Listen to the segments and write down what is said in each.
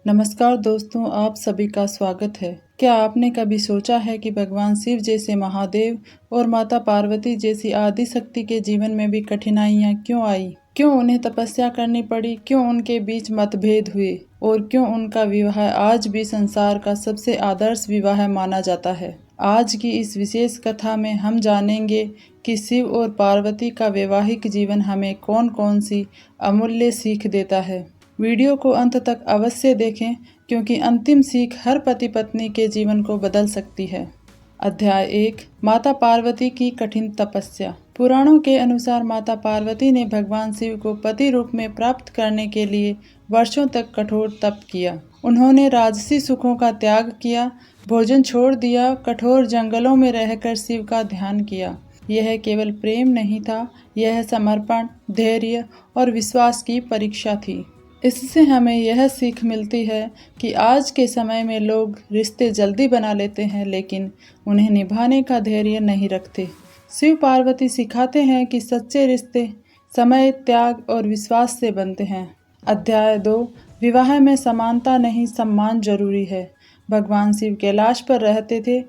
नमस्कार दोस्तों, आप सभी का स्वागत है। क्या आपने कभी सोचा है कि भगवान शिव जैसे महादेव और माता पार्वती जैसी आदि शक्ति के जीवन में भी कठिनाइयाँ क्यों आई? क्यों उन्हें तपस्या करनी पड़ी? क्यों उनके बीच मतभेद हुए? और क्यों उनका विवाह आज भी संसार का सबसे आदर्श विवाह माना जाता है? आज की इस विशेष कथा में हम जानेंगे कि शिव और पार्वती का वैवाहिक जीवन हमें कौन कौन सी अमूल्य सीख देता है। वीडियो को अंत तक अवश्य देखें, क्योंकि अंतिम सीख हर पति पत्नी के जीवन को बदल सकती है। अध्याय 1, माता पार्वती की कठिन तपस्या। पुराणों के अनुसार माता पार्वती ने भगवान शिव को पति रूप में प्राप्त करने के लिए वर्षों तक कठोर तप किया। उन्होंने राजसी सुखों का त्याग किया, भोजन छोड़ दिया, कठोर जंगलों में रहकर शिव का ध्यान किया। यह केवल प्रेम नहीं था, यह समर्पण, धैर्य और विश्वास की परीक्षा थी। इससे हमें यह सीख मिलती है कि आज के समय में लोग रिश्ते जल्दी बना लेते हैं, लेकिन उन्हें निभाने का धैर्य नहीं रखते। शिव पार्वती सिखाते हैं कि सच्चे रिश्ते समय, त्याग और विश्वास से बनते हैं। अध्याय 2, विवाह में समानता नहीं, सम्मान जरूरी है। भगवान शिव कैलाश पर रहते थे।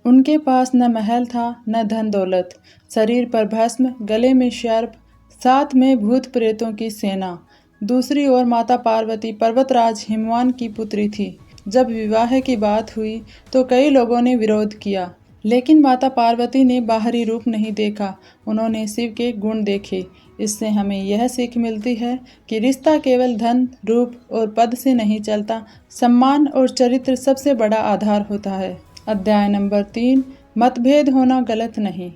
उनके पास न महल था, न धन दौलत, शरीर पर भस्म, गले में सर्प, साथ में भूत प्रेतों की सेना। दूसरी ओर माता पार्वती पर्वतराज हिमवान की पुत्री थी। जब विवाह की बात हुई तो कई लोगों ने विरोध किया, लेकिन माता पार्वती ने बाहरी रूप नहीं देखा, उन्होंने शिव के गुण देखे। इससे हमें यह सीख मिलती है कि रिश्ता केवल धन, रूप और पद से नहीं चलता, सम्मान और चरित्र सबसे बड़ा आधार होता है। अध्याय नंबर 3, मतभेद होना गलत नहीं।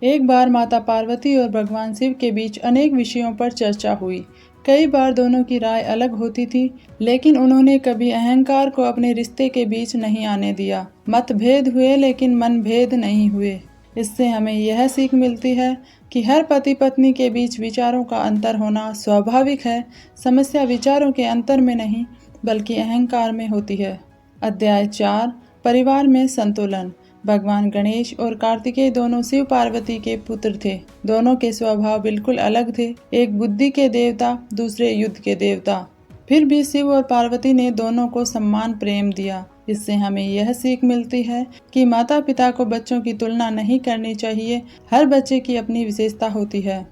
एक बार माता पार्वती और भगवान शिव के बीच अनेक विषयों पर चर्चा हुई। कई बार दोनों की राय अलग होती थी, लेकिन उन्होंने कभी अहंकार को अपने रिश्ते के बीच नहीं आने दिया। मतभेद हुए, लेकिन मनभेद नहीं हुए। इससे हमें यह सीख मिलती है कि हर पति पत्नी के बीच विचारों का अंतर होना स्वाभाविक है। समस्या विचारों के अंतर में नहीं, बल्कि अहंकार में होती है। अध्याय 4, परिवार में संतुलन। भगवान गणेश और कार्तिकेय दोनों शिव पार्वती के पुत्र थे। दोनों के स्वभाव बिल्कुल अलग थे, एक बुद्धि के देवता, दूसरे युद्ध के देवता। फिर भी शिव और पार्वती ने दोनों को सम्मान, प्रेम दिया। इससे हमें यह सीख मिलती है कि माता पिता को बच्चों की तुलना नहीं करनी चाहिए, हर बच्चे की अपनी विशेषता होती है।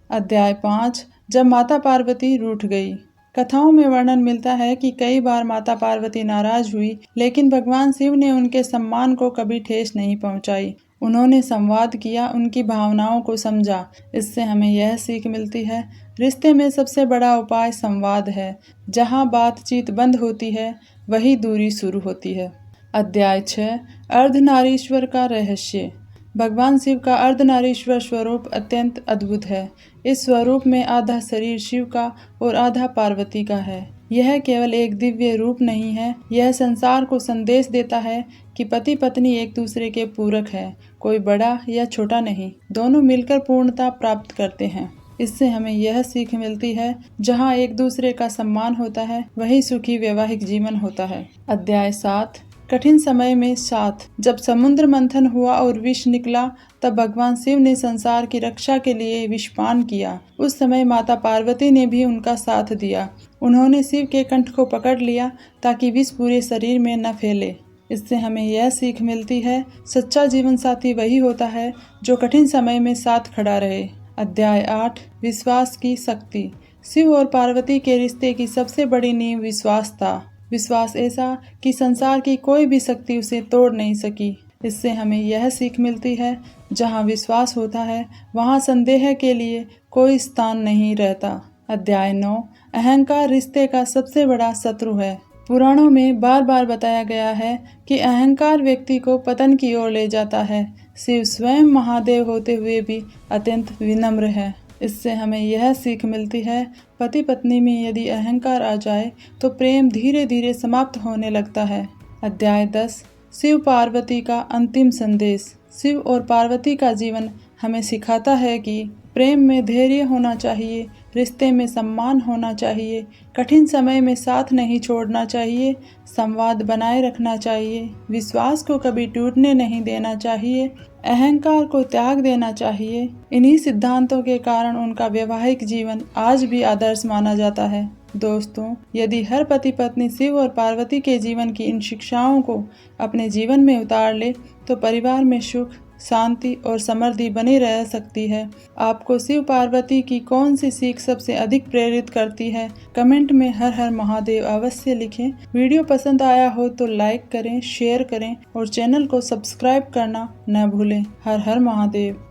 अध्याय 5, जब माता पार्वती रूठ गई। कथाओं में वर्णन मिलता है कि कई बार माता पार्वती नाराज हुई, लेकिन भगवान शिव ने उनके सम्मान को कभी ठेस नहीं पहुंचाई। उन्होंने संवाद किया, उनकी भावनाओं को समझा। इससे हमें यह सीख मिलती है, रिश्ते में सबसे बड़ा उपाय संवाद है। जहां बातचीत बंद होती है, वही दूरी शुरू होती है। अध्याय 6, अर्धनारीश्वर का रहस्य। भगवान शिव का अर्धनारीश्वर स्वरूप अत्यंत अद्भुत है। इस स्वरूप में आधा शरीर शिव का और आधा पार्वती का है। यह केवल एक दिव्य रूप नहीं है, यह संसार को संदेश देता है कि पति पत्नी एक दूसरे के पूरक है, कोई बड़ा या छोटा नहीं, दोनों मिलकर पूर्णता प्राप्त करते हैं। इससे हमें यह सीख मिलती है, जहाँ एक दूसरे का सम्मान होता है, वही सुखी वैवाहिक जीवन होता है। अध्याय 7, कठिन समय में साथ। जब समुद्र मंथन हुआ और विष निकला, तब भगवान शिव ने संसार की रक्षा के लिए विषपान किया। उस समय माता पार्वती ने भी उनका साथ दिया। उन्होंने शिव के कंठ को पकड़ लिया ताकि विष पूरे शरीर में न फैले। इससे हमें यह सीख मिलती है, सच्चा जीवन साथी वही होता है जो कठिन समय में साथ खड़ा रहे। अध्याय 8, विश्वास की शक्ति। शिव और पार्वती के रिश्ते की सबसे बड़ी नींव विश्वास था। विश्वास ऐसा कि संसार की कोई भी शक्ति उसे तोड़ नहीं सकी। इससे हमें यह सीख मिलती है, जहाँ विश्वास होता है, वहाँ संदेह के लिए कोई स्थान नहीं रहता। अध्याय 9, अहंकार रिश्ते का सबसे बड़ा शत्रु है। पुराणों में बार बार बताया गया है कि अहंकार व्यक्ति को पतन की ओर ले जाता है। शिव स्वयं महादेव होते हुए भी अत्यंत विनम्र है। इससे हमें यह सीख मिलती है, पति पत्नी में यदि अहंकार आ जाए तो प्रेम धीरे धीरे समाप्त होने लगता है। अध्याय 10, शिव पार्वती का अंतिम संदेश। शिव और पार्वती का जीवन हमें सिखाता है कि प्रेम में धैर्य होना चाहिए, रिश्ते में सम्मान होना चाहिए, कठिन समय में साथ नहीं छोड़ना चाहिए, संवाद बनाए रखना चाहिए, विश्वास को कभी टूटने नहीं देना चाहिए, अहंकार को त्याग देना चाहिए। इन्हीं सिद्धांतों के कारण उनका वैवाहिक जीवन आज भी आदर्श माना जाता है। दोस्तों, यदि हर पति पत्नी शिव और पार्वती के जीवन की इन शिक्षाओं को अपने जीवन में उतार ले तो परिवार में सुख, शांति और समृद्धि बनी रह सकती है। आपको शिव पार्वती की कौन सी सीख सबसे अधिक प्रेरित करती है? कमेंट में हर हर महादेव अवश्य लिखें। वीडियो पसंद आया हो तो लाइक करें, शेयर करें और चैनल को सब्सक्राइब करना न भूलें। हर हर महादेव।